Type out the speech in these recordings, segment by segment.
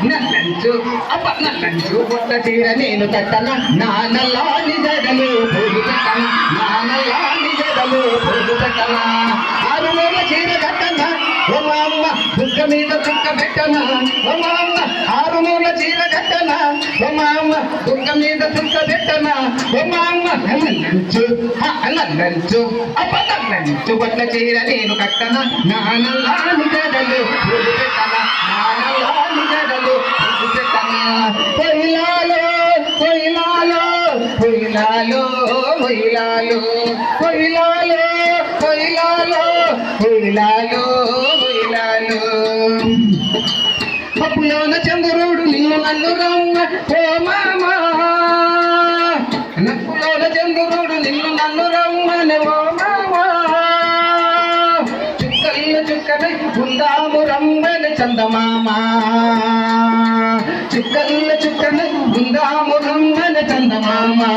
నల్లంచు అప్ప నల్లంచు పొట్ల చీర నేను కట్టన నా నల్లాని జడలు పూలు పెట్టన నా నల్లాని జడలు పూలు పెట్టన ఆరు వేల చీర కట్టన ఓ మా అమ్మ దుక్క మీద దుక్క పెట్టన ఓ మా అమ్మ ఆరు మూల చీర కట్టన ఓ మా అమ్మ దుక్క మీద దుక్క పెట్టన ఓ మా అమ్మ నల్లంచు నల్లంచు అప్ప నల్లంచు పొట్ల చీర నేను కట్టన నా నల్లాని జడలు పూలు పెట్టన నా నల్లాని జడలు పూలు పెట్టన కొయిలాలో కొయిలాలో కొయిలాలో కొయిలాలో కొయిలాలో కొయిలాలో కొయిలాలో కొయిలాలో పప్పులోన చంద్రుడు నిన్ను నన్ను రమ్మ ఓ మామా నప్పులోన చంద్రుడు నిన్ను నన్ను రమ్మని ఓ మామా చుక్కల్లో చుక్కనై ఉందాము రమ్మని చందమామా చుక్కల్లో చుక్కనై ఉందాము రమ్మని చందమామా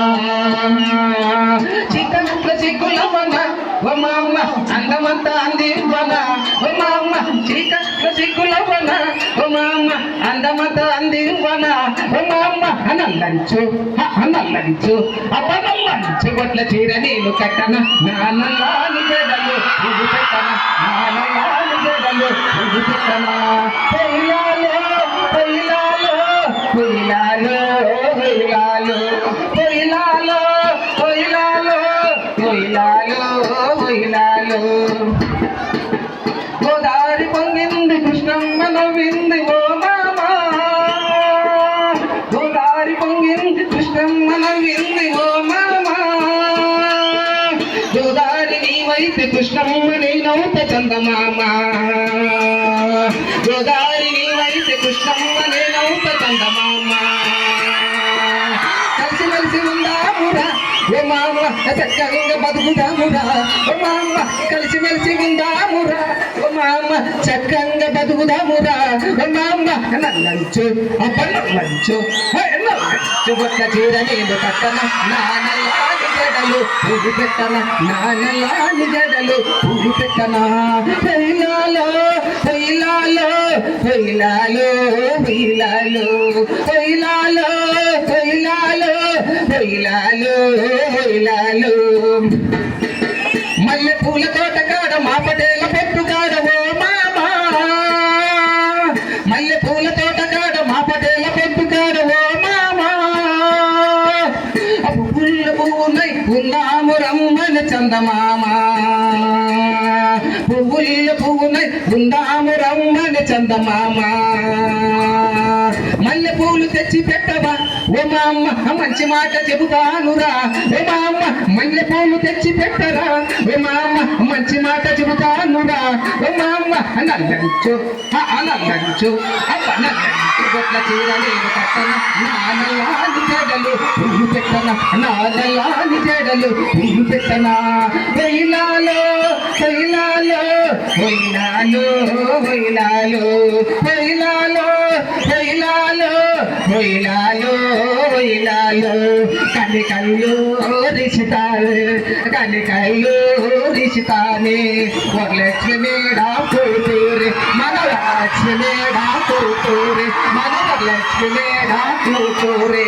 చిక్కల చిక్కులవన ఓ మామ అందమంతా అందివన ఓ మామ చీకట్ల చిక్కులవన ఓ మామ అందమంతా అందివన ఓ మామ నల్లంచు నల్లంచు అపనల్లంచు బొట్ల చీర నేను కట్టన నా నల్లాని జడలు పువ్వు పెట్టన నా నల్లాని జడలు పువ్వు పెట్టన పొయ్యిలాలో పొయ్యిలాలో పొయ్యిలాలో పొయ్యిలాలో పొయ్యిలాలో పొయ్యిలాలో పొయ్యిలాలో పొయ్యిలాలో గోదావరి పొంగింది కృష్ణమ్మ నవ్వింది ఓ మామా గోదావరి పొంగింది కృష్ణమ్మ నవ్వింది ఓ మామా గోదావరి నీవైతే కృష్ణమ్మ నేనవుత చందమామా గోదావరి నీవైతే కృష్ణమ్మ నేనవుత చందమామా కలిసి కలిసి ఉందామురా ఓ మామ చక్కగా బతుకుదామురా ఓ మామ కలిసి మెలిసి ఉందామురా ఓ మామ చక్కగా బతుకుదామురా ఓ మామ నల్లంచు అప్ప నల్లంచు నల్లంచు బొట్ల చీర నేను కట్టన నా నల్లాని జడలు పువ్వు పెట్టన నా నల్లాని జడలు పువ్వు పెట్టన పొయ్యిలాలో పొయ్యిలాలో పొయ్యిలాలో పొయ్యిలాలో పొయ్యిలాలో పొయ్యిలాలో పొయ్యిలాలో పొయ్యిలాలో మల్లె పూల తోట కాడ మా పటేల పెట్టు కాడ ఓ మామా మల్లె పూల తోట కాడ మా పటేల పెట్టు కాడ ఓ మామా పువ్వుల పువ్వునై ఉన్నాము రమ్మని చందమామా పువ్వుల పువ్వునై ఉందాము రమ్మని చందమామా మల్లె పూలు తెచ్చి పెట్టవా ఓ మా అమ్మ మంచి మాట చెబుతానురా ఓ మా అమ్మ మల్లె పూలు తెచ్చి పెట్టరా ఓ మా అమ్మ మంచి మాట చెబుతానురా ఓ మా అమ్మ నల్లంచు నల్లంచు అప్ప నల్లంచు బొట్ల చీర నేను కట్టన నా నల్లాని జడలు పువ్వు పెట్టన నా నల్లాని జడలు పువ్వు పెట్టన పొయ్యిలాలో పొయ్యిలాలో పొయ్యిలాలో పొయ్యిలాలో పొయ్యిలాలో పొయ్యిలాలో పొయ్యిలాలో పొయ్యిలాలో కనికల్లో రిషితాలు కనికల్లో రిషితానే వరలక్ష్మి మేడా కూతురు మన లక్ష్మి మేడా కూతురు మన వరలక్ష్మి మేడా కూతురే